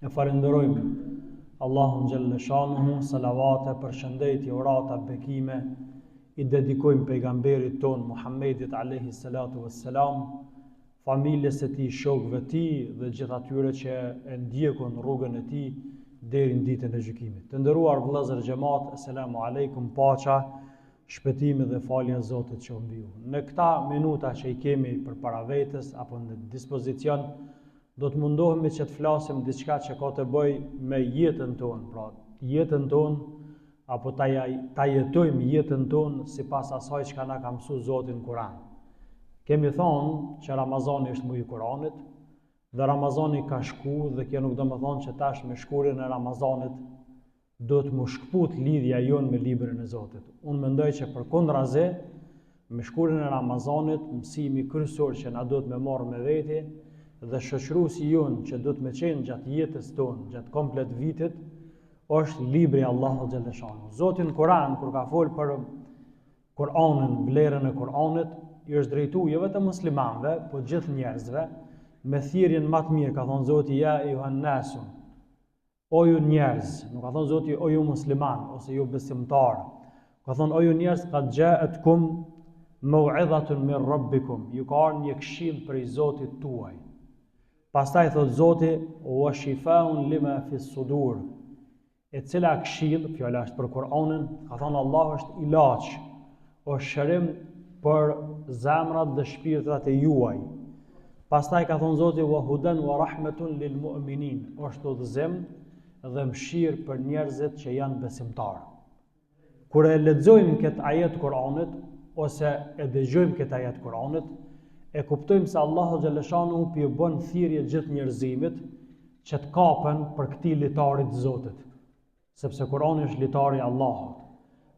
E falenderojmë Allahun xhalla shanuhu, salavate, përshëndetje, urata, bekime i dedikojmë pejgamberit ton Muhammedit alayhi salatu wassalam, familjes së tij, shokëve të tij dhe gjithë atyre që e ndjekun rrugën e tij deri në ditën e gjykimit. Të nderuar vëllezër xhamat, asalamu alaykum, paqja, shpëtimi dhe falja e Zotit që mbi ju. Në këta minuta që i kemi përpara vetes apo në dispozicion, do të mundohemi që të flasim diçka që ka të bëj me jetën tonë, pra jetën tonë, apo ta jetojmë jetën tonë sipas asaj që na ka mësuar Zoti në Kur'an. Kemi thonë që Ramazani është muaji i Kur'anit, dhe Ramazani ka shku dhe kjo nuk do të thonë që tash me shkurjen e Ramazanit do të më shkput lidhja jonë me librin e Zotit. Unë mendoj që përkundrazi, me shkurjen e Ramazanit, mësimi kryesor që na duhet me marrë me veti dhe shoqëruesi jonë që do të më qenë gjatë jetës tonë, gjatë komplet vitit, është libri Allahu xhalla shanu. Zoti në Kur'an, kur ka folë për Kur'anin, vlerën e Kur'anit, i është drejtuar jo vetëm muslimanëve, por gjithë njerëzve, me thirrjen më të mirë, ka thonë Zoti ja ayuhan nasu, o ju njerëz, nuk ka thonë Zoti o ju musliman ose ju besimtar. Ka thonë o ju njerëz, qad ja'atkum maw'izatun min rabbikum, ju ka ardhur një këshill prej Zotit tuaj. Pastaj thot Zoti wa shifaun lima fi sudur, e cila këshill, fjala është për Kur'anin, ka thonë Allah është ilaç, është shërim për zemrat dhe shpirtrat e juaj. Pastaj ka thonë Zoti wa hudan wa rahmatun lil mu'minin, është udhëzim dhe mëshirë për njerëzit që janë besimtarë. Kur e lexojmë këtë ajet Kur'anit ose e dëgjojmë këtë ajet Kur'anit, e kuptojmë se Allahu xhalla shanu pi bën thirrje gjithë njerëzimit që të kapen për këtij litarit të Zotit, sepse Kur'ani është litari i Allahut.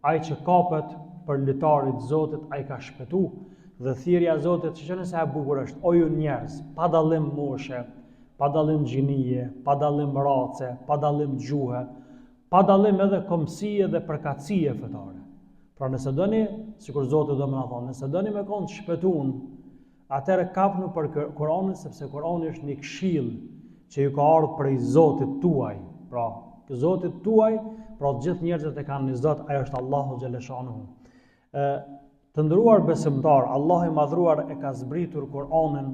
Ai që kapet për litarin të Zotit, ai ka shpëtu. Dhe thirrja e Zotit, që nëse e bukur është, o ju njerëz, pa dallim moshe, pa dallim gjinie, pa dallim race, pa dallim gjuhe, pa dallim edhe komësie dhe përkatësie fetare. Pra nëse doni, sikur Zoti do më na thonë, nëse doni me kon të shpëtuar, atëherë kapnu për Kur'anin, sepse Kur'ani është një këshill që ju ka ardhur prej Zotit tuaj. Pra, Zotit tuaj, pra gjithë njerëzit e kanë një Zot, ai është Allahu xhalla shanuhu. Të nderuar besimtar, Allahu i madhruar e ka zbritur Kur'anin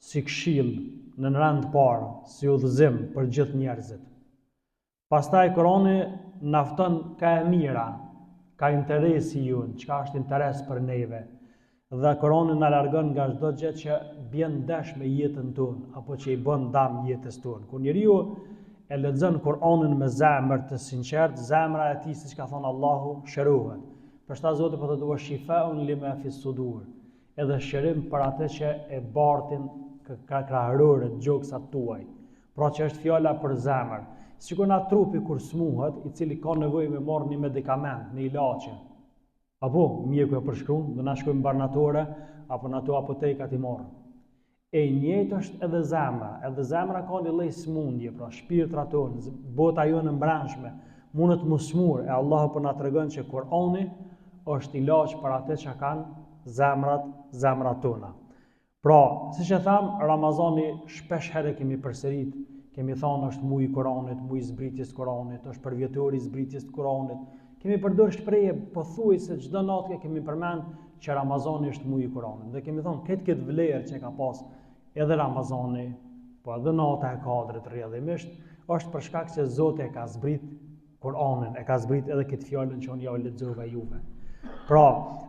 si këshill në rand të parë, si udhëzim për gjithë njerëzit. Pastaj Kur'ani na fton ka e mira, ka interesi jon, çka është interes për neve. Dhe Kur'ani na largon nga çdo gjë që bën dash me jetën tonë apo që i bën dëm jetës tonë. Kur njeriu e lexon Kur'anin me zemër të sinqert, zemra e tij, siç ka thënë Allahu, shërohet. Për shta Zoti po të dua shifaun lima fi sudur, edhe shërim për atë që e bartin krahërorët, gjoksat tuaj. Pra që është fjala për zemër. Sikur na trupi kur smuhet, i cili ka nevojë me marrë një medikament, një ilaçe. Apo mjeku e përshkruan, do na shkojmë barnatore apo në ato apotekat i marrë. E njëjtë është edhe zemra. Edhe zemra ka një lloj smundje, pra shpirtrat tonë, bota jonë mbrëmshme, mundet më smur, e Allahu po na tregon që Kur'ani është ilaç për atë që kanë zemrat tona. Pra, siç e tham, Ramazani shpesh herë kemi përsërit, kemi thënë është muaji i Kur'anit, muaji i zbritjes të Kur'anit, është përvjetori i zbritjes të Kur'anit. Kemi përdorur shprehje pothuajse çdo natë kemi përmend që Ramazani është muaji i Kur'anit. Dhe kemi thënë këtë vlerë që ka pas edhe Ramazani, po edhe nata e Kadrit rrjedhimisht, është për shkak se Zoti e ka zbrit Kur'anin, e ka zbrit edhe këtë fjalën që unë ja u lexova juve. Pra,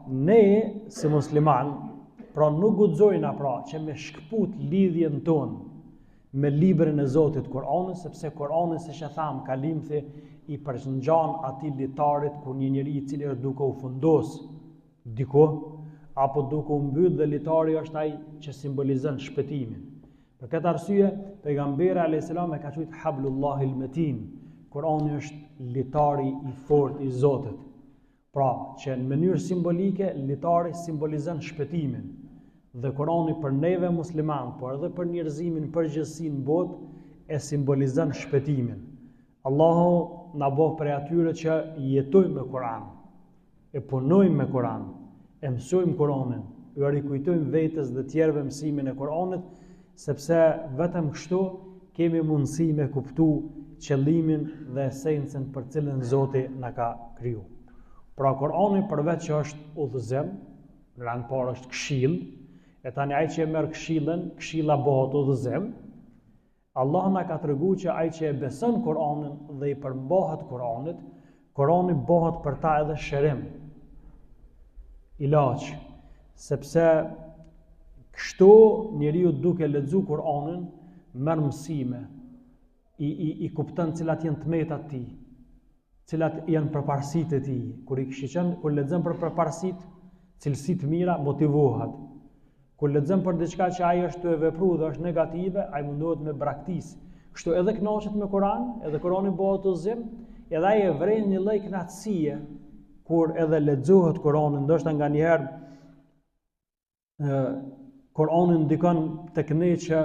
ne si musliman, pra nuk guxojna pra që me shkput lidhjen tonë me librin e Zotit Kur'anin, sepse Kur'ani, siç e tham, kalimthi i përngjan atij litarit ku një njeri i cili është duke u fundos diku, apo duke u mbyll dhe litari është ai që simbolizon shpëtimin. Për këtë arsye, pejgamberi alayhis salam e ka thujt hablullahil metin. Kur'ani është litari i fortë i Zotit. Pra, që në mënyrë simbolike, litari simbolizon shpëtimin. Dhe Kur'ani për neve musliman, por edhe për njerëzimin përgjithësi në botë, e simbolizon shpëtimin. Allahu na bëf prej atyre që jetojmë me Kur'an, e punojmë me Kur'an, e mësojmë Kur'anin, ju rikujtojmë vetes dhe tjerëve mësimin e Kur'anit, sepse vetëm kështu kemi mundësi me kuptu qëllimin dhe esencën për cilën Zoti na ka kriju. Pra Kurani përveç që është udhëzim, në rand parë është këshill, e tani ai që e merr këshillën, këshilla bëhet udhëzim. Allah na ka treguar që ai që e beson Kur'anin dhe i përmbahet Kur'anit, Kur'ani bëhet për ta edhe shërim, ilaç, sepse kështu njeriu duke lexuar Kur'anin merr mësime, i kupton cilat janë tmetat e tij, cilat janë përparësitë e tij. Kur lexon për përparësitë, cilësitë mira, motivohet. Kur lexon për diçka që ai është të vepruar dhe është negative, ai mundohet me braktisë. Kështu edhe kënaqet me Kur'an, edhe Kur'ani bëhet udhëzim, edhe ai e vren një lloj kënaqësie kur edhe lexohet Kur'ani, ndoshta nganjëherë Kur'ani ndikon tek ne që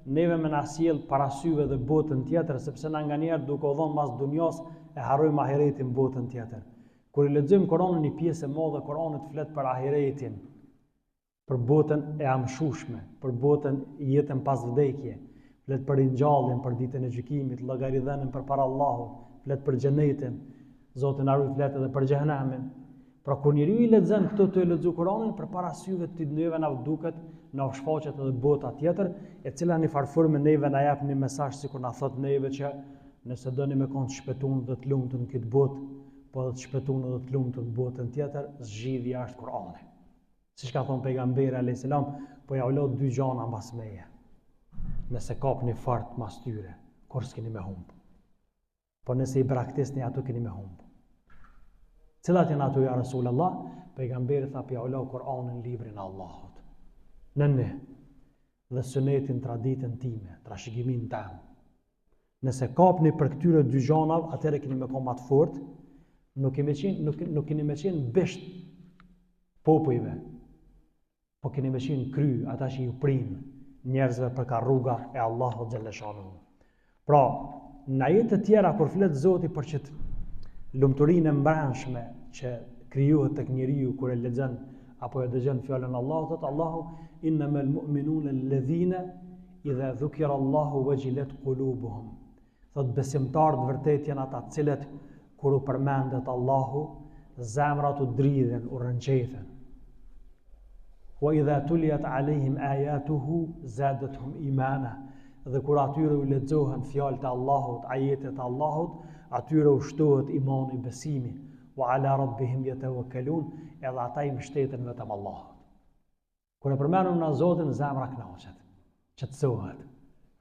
neve me na sjell para syve dhe botën tjetër, sepse na nganjëherë duke u dhënë mas dunjos e harrojmë ahiretin botën tjetër. Kur i lexojmë Kur'anin, një pjesë e madhe e Kur'anit flet për ahiretin, për botën e amshushme, për botën jetën pas vdekje, flet për ringjalljen, për ditën e gjykimit, llogaridhënien përpara Allahut, flet për xhenetin, Zoti na ruaj, flet edhe për xhehenemin. Pra kur njeriu i lexon këto të lexoj Kur'anin, përpara syve të neve na duket, na shfaqet edhe bota tjetër, e cila në farforme neve na jep një mesazh sikur na thot neve që nëse doni me kon të shpëtuar dhe të lumtur në këtë botë, po dhe të shpëtuar dhe të lumtur në botën tjetër, zgjidhja është Kur'ani. Siç ka thonë pejgamberi alayhis salam, po ja ulot dy gjana mbas meje. Nëse kapni fart mas tyre, kur s'keni me humb. Po nëse i braktisni ato keni me humb. Cilat janë ato ja Rasulullah? Pejgamberi tha ja ulot Kur'anin, librin e Allahut. Në dhe sunetin, traditën time, trashëgimin tim. Nëse kapni për këtyre dy gjanave, atëherë keni me kon më të fortë, nuk keni me qenë bisht popujve, po keni me qenë kry, ata që ju prinë njerëzve për ka rruga e Allahut xhalla shanuhu. Pra, në ajete të tjera kur flet Zoti për çet lumturinë e mbrëmshme që krijohet tek njeriu kur e lexon apo e dëgjon fjalën e Allahut, thot Allahu innamal mu'minuna alladhina idha dhukira Allahu wajilat qulubuhum. Thot besimtarët vërtet janë ata të cilët kur u përmendet Allahu, zemrat u dridhen, u rënqethen. Wa idha tuliyat alehim ayatuhu zadatuhum imana. Dhe kur atyre u lexohen fjalët e Allahut, ajetet e Allahut, atyre u shtohet imani, besimi. Wa ala rabbihim yatawakkalun, edhe ata i mbështeten vetëm Allahut. Kur e përmendon na Zotin, zemra kënaqet, qetësohet,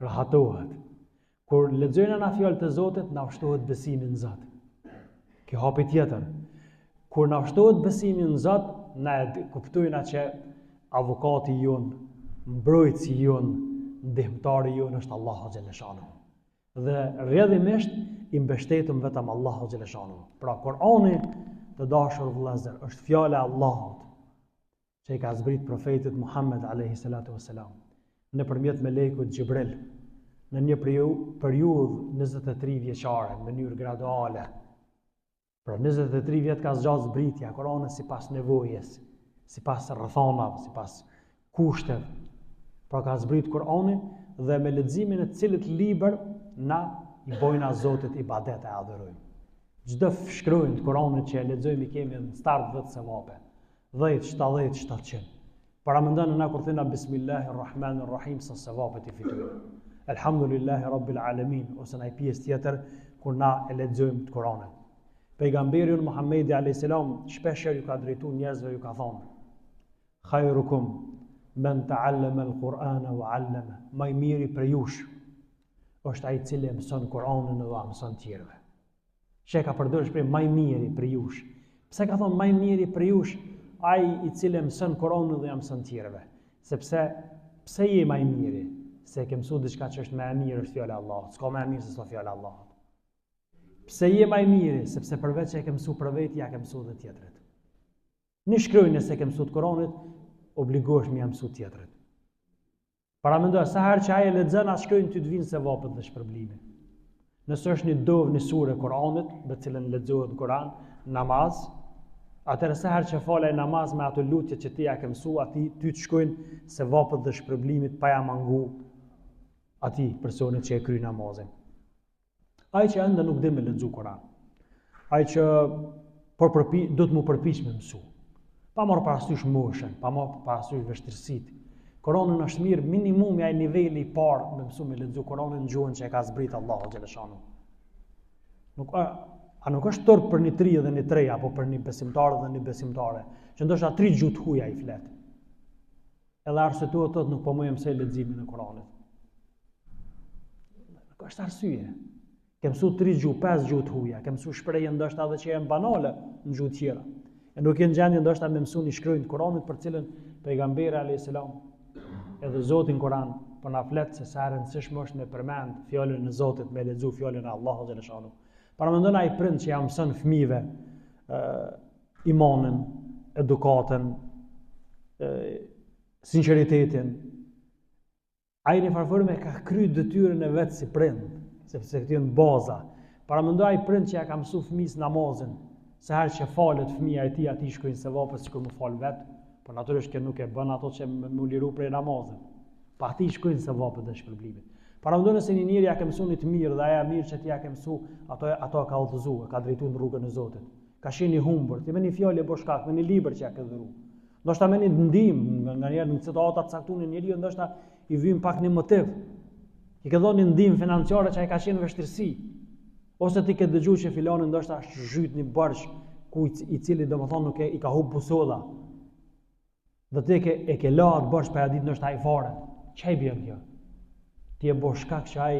rahatohet. Kur lexojnë na fjalët e Zotit, na ushtohet besimi në Zot. Kjo hapi tjetër. Kur na ushtohet besimi në Zot, na e kuptojnë që avokati jon, mbrojtësi jon, ndihmëtari jon është Allahu xhalla shanuhu. Dhe rrjedhimisht i mbështetëm vetëm Allahu xhalla shanuhu. Pra Kur'ani, të dashur vëllezër, është fjala e Allahut që i ka zbrit profetit Muhammed alayhi salatu wassalam nëpërmjet melekut Xhibril në një periudhë 23 vjeçare në mënyrë graduale. Pra 23 vjet ka zgjatë zbritja Kur'anit sipas nevojës, sipas rrethonave, sipas kushteve. Pra ka zbrit Kur'ani dhe me leximin e cilit libër na i bojna Zotit ibadet e adhurojmë. Çdo shkronjë të Kur'anit që e lexojmë kemi në start 10 sevape. 10, 70, 700. Para mendon na kur thëna Bismillahirrahmanirrahim sa sevapet i fitojmë. Elhamdulillahi Rabbil Alamin, ose në pjesë tjetër kur na e lexojmë të Kur'anit. Pejgamberi Muhammedi alayhis salam shpesh ju ka drejtuar njerëzve, ju ka thonë: "Khairukum man ta'allama al-Qur'ana wa 'allama." Më i miri për jush është ai i cili e mëson Kur'anin dhe mëson tjerëve. She ka përdorur shprehjen më i miri për jush. Pse ka thonë më i miri për jush? Ai i cili mëson Kur'anin dhe mëson tjerëve. Sepse pse je më i miri? Se ke mësuar diçka që është më e mirë, është fjala e Allahut. S'ka më e mirë se sa fjala e Allahut. Pse je më i miri? Sepse përveç se e ke mësuar për vetë, ja ke mësuar edhe tjetrit. Në shkronjë se ke mësuar Kur'anit, obligohesh me mësuar tjetrit. Para mendoj sa herë që ai e lexon atë shkronjë ty të vinë sevapet dhe shpërblimi. Nëse është një dovë në sure Kur'anit, me cilën lexohet Kur'an, namaz, atëherë sa herë që falaj namaz me ato lutje që ti ja ke mësuar, ty të shkojnë sevapet dhe shpërblimit pa ja mangu. atij personit që e kryen namazin. Ai që ende nuk di me lexu Kur'an. Ai që do të më përpiq me mësu. Pa marrë parasysh moshën, pa marrë parasysh vështirësitë. Kur'ani është mirë, minimumi ai niveli i parë me mësu me lexu Kur'anin në gjuhën që e ka zbrit Allahu xhaleshanu. Nuk është tort për një 3 dhe një 3 apo për një besimtar dhe një besimtare, që ndoshta 3 gjuhë të huaja i flet. Edhe arsyetuar thotë nuk po më mësoj leximin e Kur'anit. Nuk është arsye. Ke mësu 3 gjuhë, 5 gjuhë të huaja, ke mësu shprehje ndoshta edhe që janë banale në gjuhë tjera. E nuk janë gjendje ndoshta me mësu një shkronjë të Kuranit për cilën pejgamberi alayhis salam edhe Zoti në Kur'an po na flet se sa e rëndësishme është me përmend fjalën e Zotit, me lexu fjalën e Allahut xhaleshanu. Para mendon ai prind që ja mëson fëmijëve imanin, edukatën, sinqeritetin. Ai në farforme ka kryer detyrën e vet si prind, sepse këto janë baza. Para mendon ai prind që ja ka mësu fëmijës namazin, se herë që falet fëmija e tij atij shkojnë sevapet sikur më fal vet, por natyrisht që nuk e bën ato që më liru prej namazit. Pa atij shkojnë sevapet dhe shpërblimit. Para mendon se një njeri ja ka mësuar të mirë dhe ajo mirë që ti ja ke mësu, ato ka udhëzuar, ka drejtuar në rrugën e Zotit. Ka qenë i humbur, ti me një fjalë bosh shkak, me një libër që ja ke dhëruar. Ndoshta me një ndihmë, nganjëherë në situata të caktuara njeriu ndoshta i vjen pak një motiv. I ke dhënë një ndihmë financiare që ai ka qenë në vështirësi. Ose ti ke dëgjuar që filani ndoshta është zhyt një borxh i cili domethënë nuk i ka humb busolla. Dhe ti e ke lart borxh për ditë ndoshta ai fare. Ç'ai bën kjo? Ti e bosh shkak që ai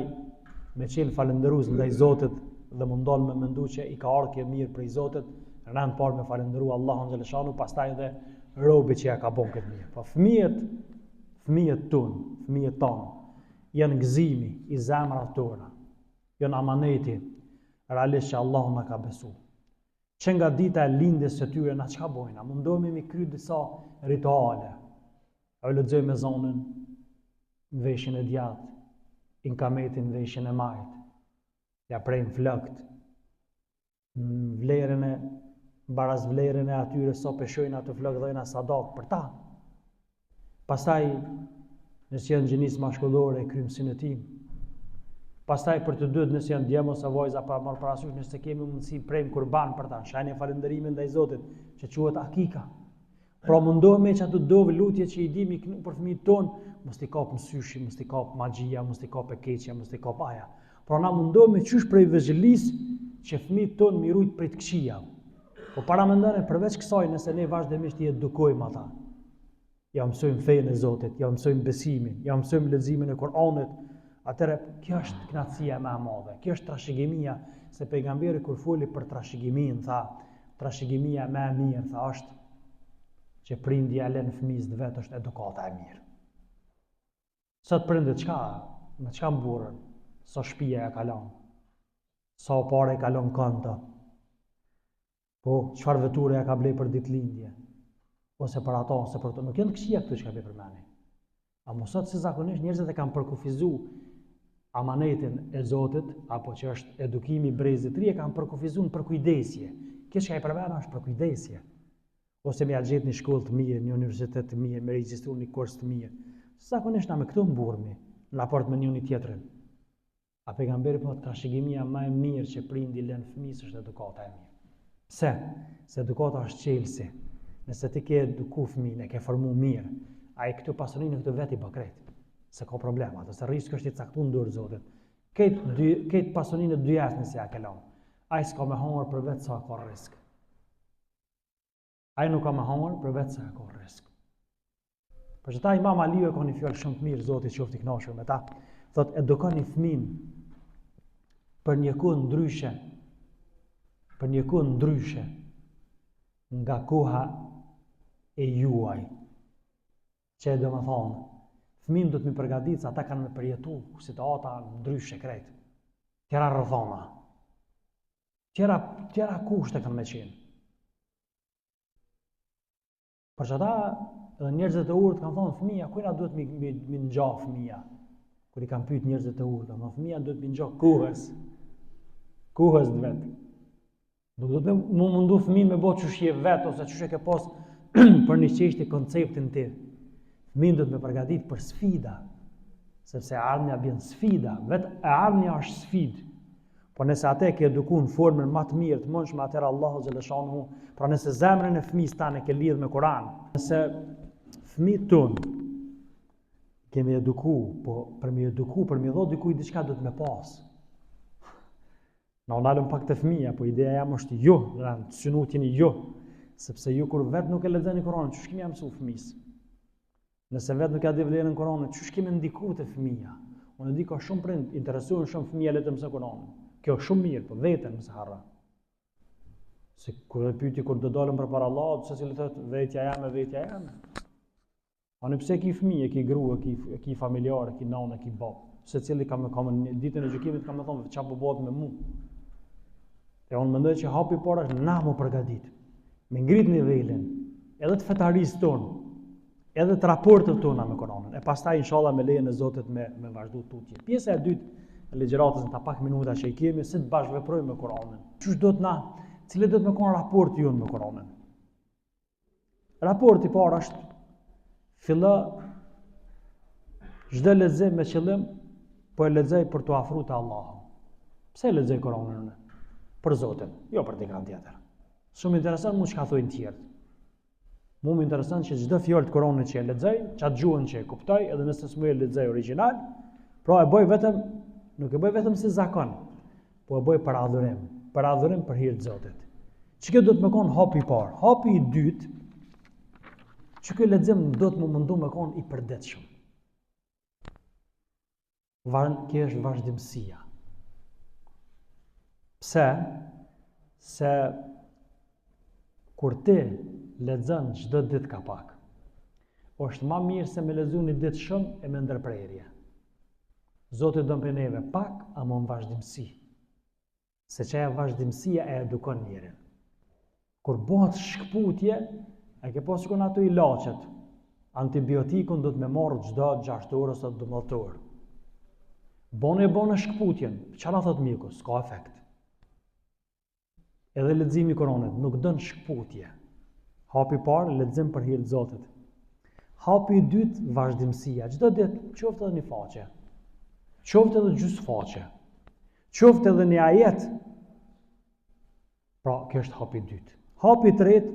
me qenë falëndërues ndaj Zotit dhe më ndal me mendu që i ka ardhur kjo mirë prej Zotit, rënd parë me falëndëru Allahun xhaleshanu, pastaj edhe robi që ja ka bën këtë mirë. Po fëmijët tonë janë gëzimi i zemrave tona. Janë amaneti realisht që Allahu na ka besu. Që nga dita e lindjes së tyre na çka bojnë? Na mundohemi me kry disa rituale. A lexojmë ezanën në veshjen e djathtë, inkametin në veshjen e majt, ja prejmë flëkt, baraz vlerën e atyre sa peshojnë atë flëkt dhejna sadak për ta. Pastaj, nësë janë gjinis mashkullore e krymësin e tim. Pastaj për të dytë nësë janë djemë ose vajza pa marrë parasysh nëse kemi mundësi prejmë kurban për ta, shajnë e falëndërimin ndaj Zotit, që quhet akika. Pra mundohemi që ato dove lutje që i dimi për fëmijët tonë, mos t'i kap mësyshi, mos t'i kap magjia, mos t'i kap e keqja, mos t'i kap aja. Pra na mundohemi qysh prej vëzhgjelis që fëmijët tonë mi rujt prej të këqija. Po para mendone përveç kësaj nëse ne vazhdimisht i edukojmë ata. Ja mësojmë fenë e Zotit, ja mësojmë besimin, ja mësojmë leximin e Kuranit, atëherë kjo është kënaqësia më e madhe. Kjo është trashëgimia, se pejgamberi kur foli për trashëgimin tha, trashëgimia më e mirë tha është që prindi ja lën fëmijës vet është edukata e mirë. Sot prindet me çka mburrën, sa shtëpia ja kalon, sa parë e kalon konto. Po, çfarë veture ja ka blej për ditëlindje, ose për ato, ose për to, nuk janë këqija këtu që ka përmeni. A mosot se zakonisht njerëzit e kanë përkufizu amanetin e Zotit, apo që është edukimi brezit ri, e kanë përkufizu në përkujdesje. Kjo që ka i përmena është përkujdesje. Ose me ja gjetë një shkollë të mirë, një universitet të mirë, me regjistru një kurs të mirë. Zakonisht na me këtu mburmi, në raport me njëri tjetrin. A pejgamberi po trashëgimia më e mirë që prindi lën fëmijës është edukata e mirë. Pse? Se edukata është çelësi. Nëse ti ke eduku fëmijën, e ke formu mirë, ai këtu pasurinë këtu vetë i bakret. Se ka problema, ose riski është i caktuar në dorë Zotit. Këtë pasurinë e dyjasnë si ja ke lënë. Ai s'ka me hangër për vetë sa ka risk. Ai nuk ka me hangër për vetë sa ka risk. Për që ta Imam Aliu e ka një fjallë shumë të mirë, Zoti qoftë i kënaqur me ta. Thot, edukoni fëmin për një kohë ndryshe nga koha e juaj. Që do më thonë, fëmin do të mi përgatitë, ata kanë me përjetu situata ndryshe krejt. Tjera rrëthona. Tjera kushte kanë me qenë. Për që ata, edhe njerëzit e urtë kanë thonë, fëmija, kujna duhet mi ngja fëmija? Kër i kanë pyet njerëzit e urtë, kanë thonë, fëmija duhet mi ngja kohës të vetë. Nuk do të më mundu fëmin me bo qëshje vetë, ose qëshje ke pas për një qeshti konceptin ti. Fëmin do të me përgatit për sfida. sepse e ardhmja bjen sfida, vetë e ardhmja është sfidë. Po nëse atë ke eduku në formën më të mirë të mundshme, atëherë Allahu xhaleshanuhu, pra nëse zemrën e fëmijës tani ke lidh me Kur'an, nëse fëmijët tonë kemi eduku, po për mi eduku, për mi dhënë dikujt diçka do të më pas. Na unalëm pak të fëmija, po ideja jam është jo, të synutjeni jo, sepse ju kur vetë nuk e lexoni Kur'anin, çu kemi mësu fëmijës? Nëse vetë nuk e di vlerën e Kur'anit, çu kemi ndikuar te fëmia? Unë di ka shumë prind interesuar shumë fëmijë le të mësojnë Kur'anin. Kjo është shumë mirë, po veten mos harro. Se kur e pyeti kur do dalëm përpara Allahut, secili thotë vetja jame. Ani pse ki fëmijë, ki grua, ki familjarë, ki nanë, ki bab. Secili ka në ditën e gjykimit ka më thonë çfarë po bëhet me mua. E unë mendoj që hapi i parë është na më përgatit. Me ngrit nivelin, edhe të fetarisë tonë, edhe të raportet tona me Kur'anin. E pastaj inshallah me lejen e Zotit me vazhdu tutje. Pjesa e dytë e ligjëratës në ta pak minuta që i kemi, si të bashkëveprojmë me Kur'anin. Çush do të na, cili do të më kon raporti jonë me Kur'anin? Raporti i parë është fillo çdo lexim me qëllim po e lexoj për të afruar te Allahu. Pse lexoj Kur'anin? Për Zotin, jo për dikant tjetër. Shumë interesant mu çka thojnë tjerë. Mu më interesant që çdo fjalë të Kur'anit që e lexoj, çat gjuhën që e kuptoj, edhe nëse s'mu e lexoj origjinal, pra e bëj vetëm, nuk e bëj vetëm si zakon, po e bëj për adhurim për hir të Zotit. Çka do të më kon hapi i parë? Hapi i dytë, që ky lexim do të më mundu me kon i përditshëm. Kjo është vazhdimësia. Pse? Se kur ti lexon çdo ditë ka pak, është më mirë se me lexuar një ditë shumë e me ndërprerje. Zoti do për neve pak, ama në vazhdimësi. Se që e vazhdimësia e edukon njerin. Kur bëhet shkputje, e ke pas shkon ato ilaçet. Antibiotikun do të me marrë çdo 6 orë ose 12 orë. Bone shkputjen, çfarë thot mjeku? S'ka efekt. Edhe leximi i Kuranit nuk don shkputje. Hapi i parë, lexim për hir të Zotit. Hapi i dytë, vazhdimësia. Çdo ditë, qoftë edhe një faqe, qoftë edhe gjysmë faqe, qoftë edhe një ajet. Pra, kjo është hapi i dytë. Hapi i tretë,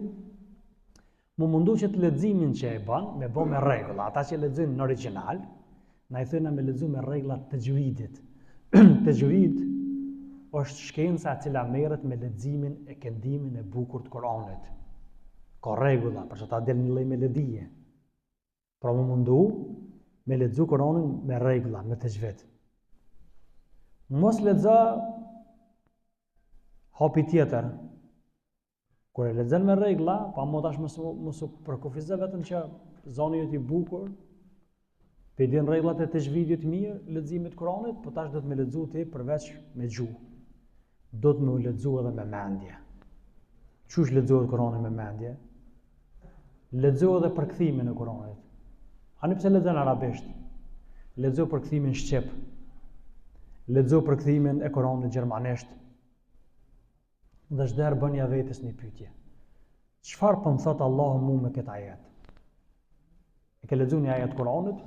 më mundu që të leximin që e bën, me bë me rregulla. Ata që lexojnë në origjinal, na i thënë me lexu me rregullat të tajwidit. Tajwid është shkenca e cila merret me leximin e këndimin e bukur të Kuranit. Ka rregulla, për që ta del një lloj melodie. Pra më mundu me lexu Kuranin me rregulla, me tajwid. Mos lexo hapi tjetër. Kur e lexon me rregulla, pa më tash mos u përkufizo vetëm që zoni jot i bukur, pe din rregullat e tajwidit mirë, leximit të Kuranit, po tash do të më lexu ti përveç me gjuhë. Do të më lexu edhe me mendje. Çush lexohet Kurani me mendje? Lexo edhe përkthimin e Kuranit. Ani pse lexon arabisht? Lexo përkthimin shqip. Lexo përkthimin e Kuranit gjermanisht. Dhe çdo herë bën ja vetes një pyetje. Çfarë po më thot Allahu mua me këtë ajet? E ke lexuar një ajet Kuranit?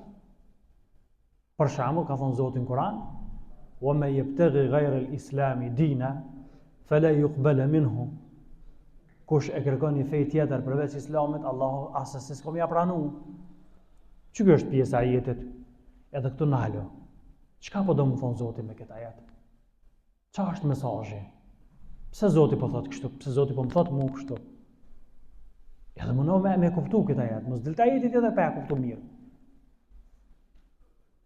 Për shembull, ka thënë Zoti në Kur'an: "Wa man yabtaghi ghayra al-islami dina fala yuqbala minhu." Kush e kërkon një fe tjetër përveç Islamit, Allahu asesi s'ka më pranu. Çka është pjesa e ajetit? Edhe këtu nalo. Çka po do më thon Zoti me këtë ajet? Çfarë është mesazhi? Pse Zoti po thot kështu? Pse Zoti po më thot mua kështu? Edhe më me kuptu këtë ajet, mos delta ajeti tjetër pa e kuptu mirë.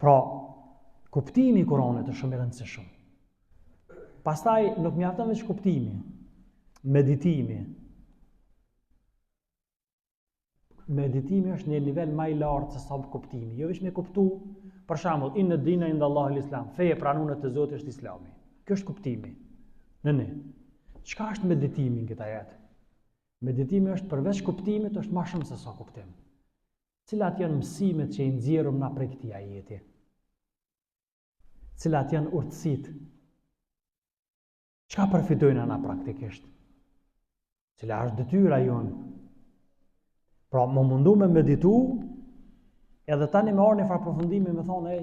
Pra, kuptimi i Kuranit është shumë i rëndësishëm. Pastaj nuk mjafton veç kuptimi, meditimi. Meditimi është një nivel më i lartë se sa kuptimi. Jo vetëm me kuptu, për shembull, inna dina inda Allahi al-Islam, feja pranuar te Zoti është Islami. Kjo është kuptimi. Nëni. Çka është meditimi në këtë ajet? Meditimi është përveç kuptimit, është më shumë se sa kuptim. Cilat janë mësimet që i nxjerrim na prej këtij ajeti? Cilat janë urtësitë? Çka përfitojnë ana praktikisht? Cila është detyra jonë? Pra, më mundu me meditu, edhe tani me orë një farë përfundimi me thonë,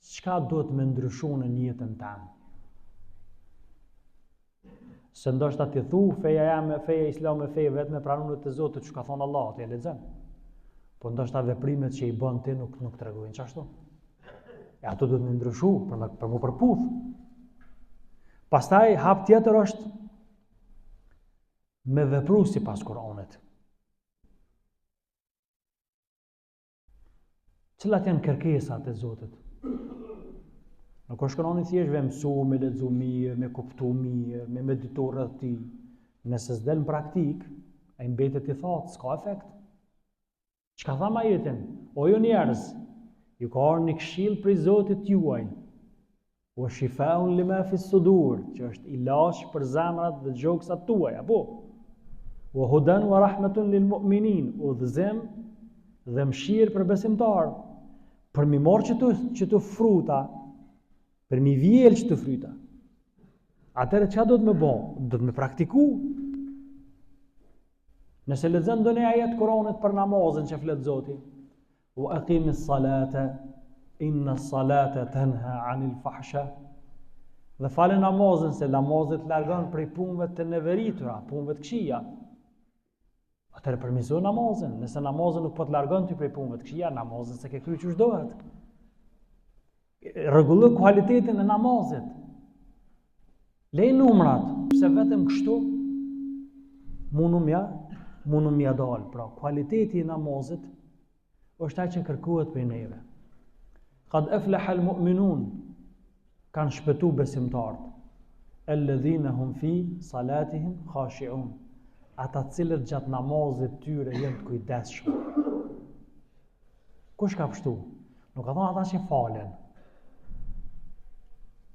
çka duhet me ndryshu në jetën tënde. Se ndoshta ti thu feja jam, feja islame, feja vetëm e pranuar të Zotit, që ka thonë Allah, ti e lexon. Po ndoshta veprimet që i bën ti nuk tregojnë çashtu. E ato duhet me ndryshu për mu përputh. Pastaj hap tjetër është me vepru sipas Kuranit. Cilat janë kërkesat e Zotit? Nuk është Kurani thjesht me mësu, me lexu mirë, me kuptu mirë, me meditu rreth tij. Nëse s'del në praktik, ai mbetet i thatë, s'ka efekt. Çka tha ajetin? O ju njerëz, ju ka ardhur një këshill prej Zotit juaj. Wa shifaun lima fi sudur, që është ilaç për zemrat dhe gjoksat tuaja, po. Wa hudan wa rahmatun lil mu'minin, udhëzim dhe mëshirë për besimtar. Për mi marrë që të fruta, për mi vjel që të fryta. Atëre çka do të më bë? Do të më praktiku. Nëse lexon ndonjë ajet Kuranit për namazin që flet Zoti, wa aqimis salata inna salata tanha anil fahsha, dhe falë namazin se namazet largon prej punëve të neveritura, punëve të këqija. Atëre përmirëso namazin. Nëse namazin nuk po të largon ty prej punëve të këqija, namazin se ke kryer çu dohet. Rregullo kualitetin e namazit. Lej numrat, pse vetëm kështu mundu mja dal. Pra, kualiteti i namazit është ai që kërkohet prej neve. Qad aflaha al-mu'minun, kanë shpëtu besimtarët. Alladhina hum fi salatihim khashi'un. Ata cilët gjatë namazit tyre jenë të kujdesshëm. Kush ka pështu? Nuk ka thonë ata që falen,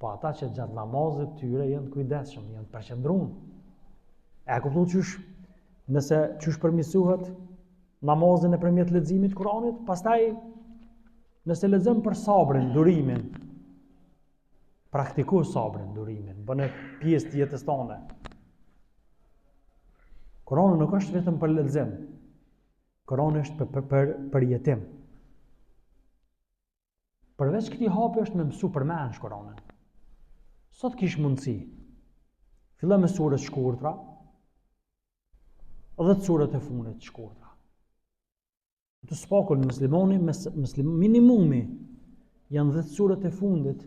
po ata që gjatë namazit tyre jenë të kujdesshëm, jenë të përqendruar. E kupton qysh? Nëse qysh përmirësohet namazin nëpërmjet leximit të Kuranit, pastaj nëse lexojmë për sabrin, durimin, praktiko sabrin, durimin, bënë pjesë të jetës tonë. Kurani nuk është vetëm për lexim. Kurani është për jetim. Përveç këtij hapi është me mësu përmendsh Kuranin. Sot kish mundësi. Filloj me surët shkurtra, 10 surët e fundit të shkurtra. Të spakull muslimoni, minimumi janë 10 surët e fundit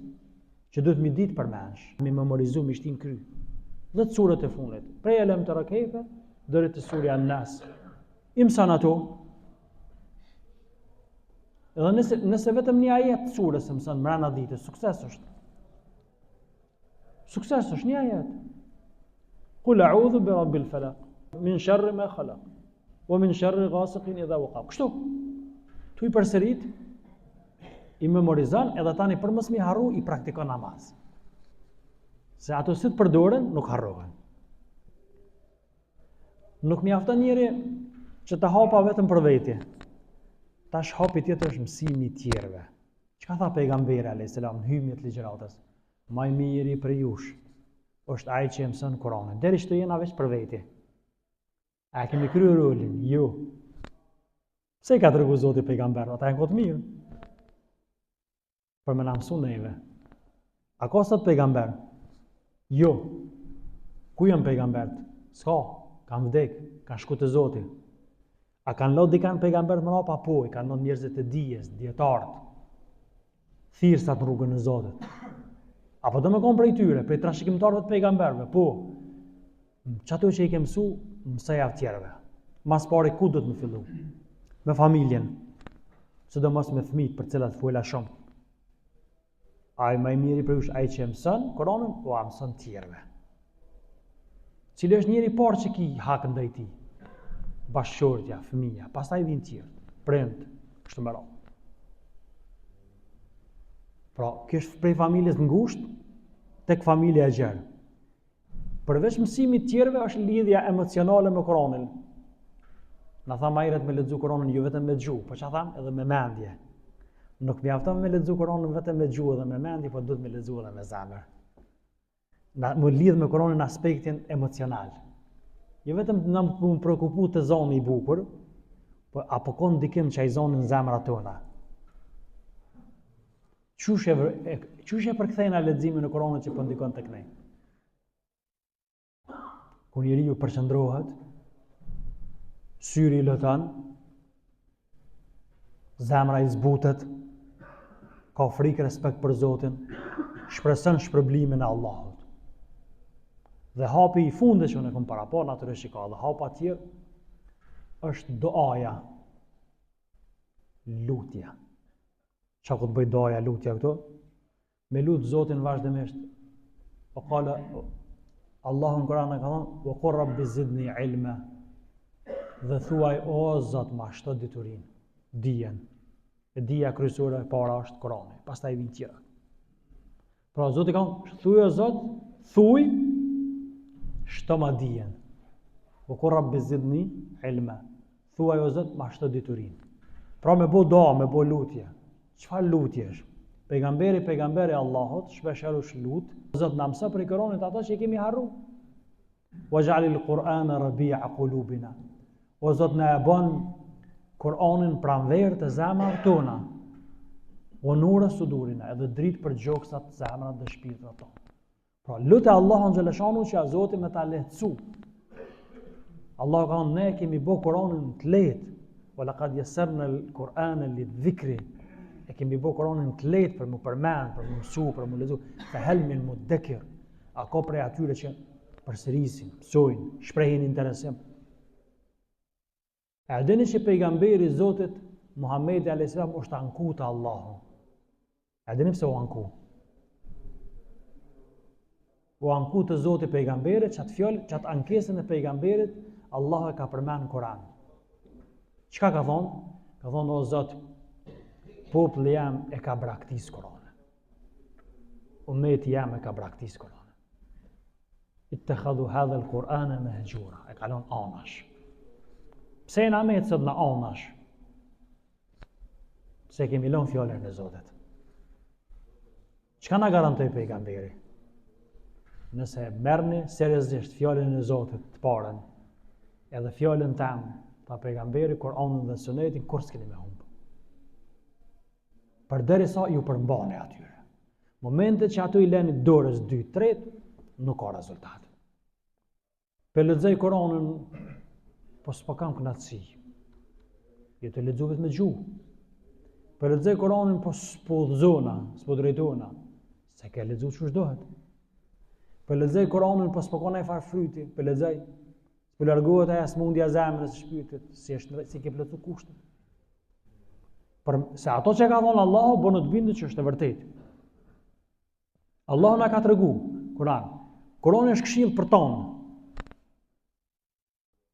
që duhet mi ditë përmendsh, mi memorizu, mi shtin kry. 10 surët e fundit, prej Alam Tara Kayfa deri te surja An-Nas. Imsan ato. Edhe nëse vetëm një ajet surës e mëson mbrana ditës, sukses është. Sukses është një ajet. Qul a'udhu bi rabbil falaq, min sharri ma khalaq, wa min sharri ghasiqin idha waqab. Kështu. Tu i përsërit, i memorizon, edhe tani për mos mi harru i praktikon namaz. Se ato si të përdoren, nuk harrohen. Nuk mjafton njëri që të hapa vetëm për veti. Tash hapi tjetër është mësimi i tjerëve. Çka tha pejgamberi alayhis salam në hymjet ligjëratës? Më i miri për jush është ai që mëson Kur'anin. Deri çto jena veç për veti. A kemi kryer rolin? Jo. Pse ka tregu Zoti pejgamberit? Ata janë kohë të mirë. Për më na mësu neve. A ka sot pejgamber? Jo. Ku janë pejgambert? S'ka. Kanë vdek, kanë shku te Zoti. A kanë lodh dikan pejgamber më rapa? Po, i kanë lodh njerëzit e dijes, dietarët. Thirrsat në rrugën e Zotit. Apo do më kon prej tyre, prej trashëgimtarëve të pejgamberëve? Po. Çato që i ke mësu, mësoj av tjerëve. Mas pari ku do të më fillu? Me familjen. Sidomos me fëmijët për cilat fola shumë. Ai më i miri për ju ai që mëson Kur'anin, o mëson tjerëve. Cili është njëri parë që ki hakën ndaj tij? Bashkëshortja, fëmia, pastaj vijnë tjerë, prind, kështu me radhë. Pra, kjo është prej familjes ngushtë tek familja e gjerë. Përveç mësimit tjerëve është lidhja emocionale me Kur'anin. Na tha majret me lexu Kur'anin jo vetëm me gjuhë, po çfarë tham, edhe me mendje. Nuk mjafton me lexu Kur'anin vetëm me gjuhë dhe me mendje, po duhet me lexu edhe me zemër. Më lidh me Kur'anin në aspektin emocional. Jo vetëm na më prekupu të zoni i bukur, po apo ka ndikim që ai zonin në zemrat tona. Qysh e përkthejna leximin e Kuranit që po ndikon tek ne? Kur njeriu përqendrohet, syri i lëtan, zemra i zbutet, ka frikë respekt për Zotin, shpreson shpërblimin e Allahut. Dhe hapi i fundit që ne kam parapon natyrisht ka dhe hapa tjetër është doaja, lutja. Çka ku të bëj doaja, lutja këto? Me lut Zotin vazhdimisht. O qala Allahu në Kur'an ka thënë: "Wa qur rabbi zidni ilma." Dhe thuaj o Zot, ma shto diturinë, dijen. E dija kryesore e para është Kurani, pastaj vijnë tjera. Pra Zoti ka thënë: "Thuaj o Zot, thuaj shto ma dijen." Wa qur rabbi zidni ilma. Thuaj o Zot, ma shto diturinë. Pra me bo doa, me bo lutje. Çfarë lutje është? Pejgamberi Allahut shpesh është lut. Zot na mëson për Kur'anin ato që i kemi harru. Waj'alil Qur'ana rabi'a qulubina. O Zot na e bën Kur'anin pranverë të zemrave tona. O nura sudurina, edhe dritë për gjoksat zemrat dhe shpirtrat tona. Pra lutë Allahun xhaleshanu që Zoti më ta lehtësu. Allah ka thënë ne kemi bë Kur'anin të lehtë. Wa laqad yassarna al-Qur'ana lidh-dhikri. E kemi bë Kur'anin të lehtë për më përmend, për më mësu, për më lexu. Fa hal min mudakkir. A ka prej atyre që përsërisin, mësojnë, shprehin interesim. E dini që pejgamberi i Zotit Muhamedi alayhis salam është anku te Allahu. E dini pse u anku? U anku te Zoti pejgamberi, çat fjalë, çat ankesën e pejgamberit, Allahu e ka përmend në Kur'an. Çka ka thonë? Ka thonë o Zot, populli jam e ka braktis Kur'anin. Ummeti jam e ka braktis Kur'anin. Ittakhadhu hadha al-Qur'ana mahjura. E kalon anash. Pse na me sot na anash? Pse kemi lënë fjalën e Zotit. Çka na garantoi pejgamberi? Nëse merrni seriozisht fjalën e Zotit të parën, edhe fjalën tamë, ta pejgamberi, Kur'anin dhe Sunetin, kur s'keni me humb. Përderisa ju përmbani atyre. Momentet që ato i leni dorës 2-3, nuk ka rezultat. Për lexoj Kur'anin, po s'po kam kënaqësi. Jo të lexoj vetëm me gjuhë. Për lexoj Kur'anin, po s'po udhëzona, s'po drejtona, se ke lexuar ç'është dohet. Për lexoj Kur'anin, po s'po ka ndaj far fryti, për lexoj, s'po largohet ajo smundja zemrës së shpirtit, si ke plotsu kushtet. Se ato që ka thonë Allahu, bënë të bindet që është e vërtetë. Allahu na ka tregu Kur'an. Kur'ani është këshill për tonë.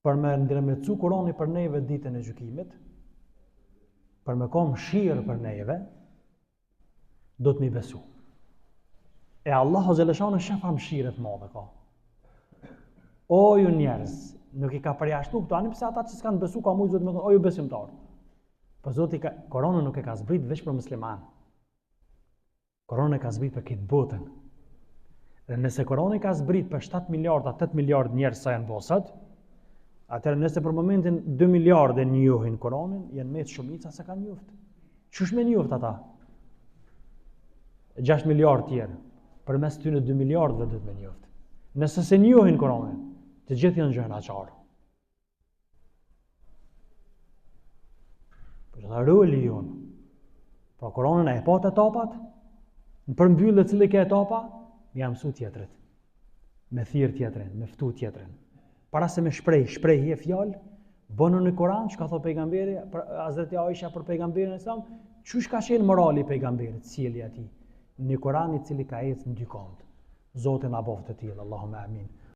Për me ndërmjetësu Kur'ani për neve ditën e gjykimit, për me kom mëshirë për neve, do të mi besu. E Allahu xhaleshanu shefa mëshirë të madhe ka. O ju njerëz, nuk i ka përjashtu këto, ani pse ata që s'kanë besu ka mujtë me thonë, o ju besimtarë. Po Zoti Kur'anin nuk e ka zbrit veç për musliman. Kur'ani e ka zbrit për këtë botën. Dhe nëse Kur'ani ka zbrit për 7 miliardë, 8 miliardë njerëz sa janë bosat, atëherë nëse për momentin 2 miliardë njohin Kur'anin, janë me të shumica se kanë njoft. Çush me njoft ata? 6 miliardë tjerë, përmes tyre 2 miliardëve do të me njoft. Nëse se njohin Kur'anin, të gjithë janë gjuhënaqarë. Dhe roli jonë. Pra Kur'anin e pa të etapat, në përmbyllë cili ke etapa, me jam mësu tjetërit. Me thirë tjetërin, me ftu tjetërin. Para se me shprejhje fjalë, bënë në Kur'an, që ka thot pejgamberi, Hazreti Aisha për pejgamberin e Islam, çush ka qenë morali pejgamberit, sjellja e tij. Në Kur'an i cili ka ecë në dy kënd. Zoti na boft të tillë, Allahumma amin.